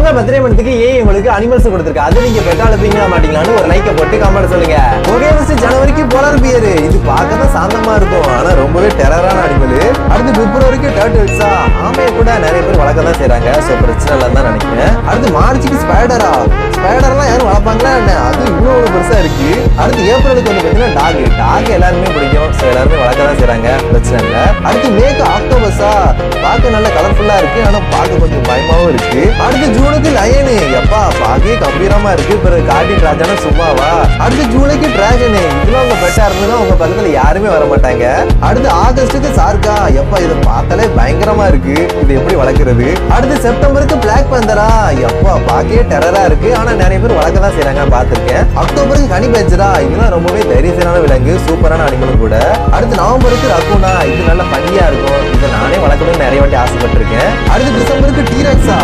நம்ம பர்த்டே மந்த்துக்கு உங்களுக்கு அனிமல்ஸ் கொடுத்துருக்கு. அது நீங்க பெட்டாலப்பீங்களா மாட்டீங்களான்னு ஒரு லைக்கை போட்டு கமெண்ட் சொல்லுங்க. ஓகே ஃபர்ஸ்ட் ஜனவரிக்கு போலார் பியர். இது பார்க்க தான் சாந்தமா இருக்கும், ஆனா ரொம்பவே டெரரான அனிமல். அடுத்து பிப்ரவரிக்கு டர்ட்டில்ஸா, ஆமையை கூட நிறைய பேர் வளர்க்க தான் செய்றாங்க. சோ பிரச்சனை இல்லைன்னு தான் நினைக்கிறேன். அடுத்து மார்ச்சுக்கு ஸ்பைடரா. ஸ்பைடர்லாம் யாரும் வளர்ப்பாங்களா என்ன? அது இவ்வளவு பெருசா இருக்கு. அடுத்து ஏப்ரலுக்கு வந்து பாத்தீங்கன்னா டாக் எல்லாருமே பிடிக்கும். சோ எல்லாருமே வளர்க்க தான் செய்றாங்க, பிரச்சனை இல்லை. அடுத்து மேக்கு ஆக்டோபஸா, பார்க்க நல்ல கலர்ஃபுல்லா இருக்கு, ஆனா பார்க்க கொஞ்சம் பயமாவும் இருக்கு. அடுத்து ஜூனுக்கு லயனு, எப்பா பார்க்கவே கம்பீரமா இருக்கு. பிறகு கார்டின் ராஜானா சும்மாவா. அடுத்து ஜூலைக்கு டிராகனு, இதெல்லாம் உங்க பெட்டா இருந்ததுன்னா உங்க பக்கத்துல யாருமே வர மாட்டாங்க. அடுத்து ஆகஸ்டுக்கு சார்கா, எப்பா இதை பார்த்தாலே பயங்கரமா இருக்கு, இது எப்படி வளர்க்கறது. அடுத்து செப்டம்பருக்கு பிளாக் பந்தரா, எப்பா பார்க்கவே டெரரா இருக்கு, ஆனா நிறைய பேர் வளர்க்க தான் செய்றாங்க, பார்த்திருக்கேன். அக்டோபருக்கு ஹனி பேஜரா, இதெல்லாம் ரொம்பவே தைரியமான விலங்கு, சூப்பரான அனிமலும் கூட. அடுத்து நவம்பருக்கு ரகுனா, இது நல்ல பண்ணியா இருக்கும், இதை நானே வளர்க்கணும்னு நிறைய வாட்டி ஆசைப்பட்டிருக்கேன். அடுத்து டிசம்பருக்கு டீரக்ஸா,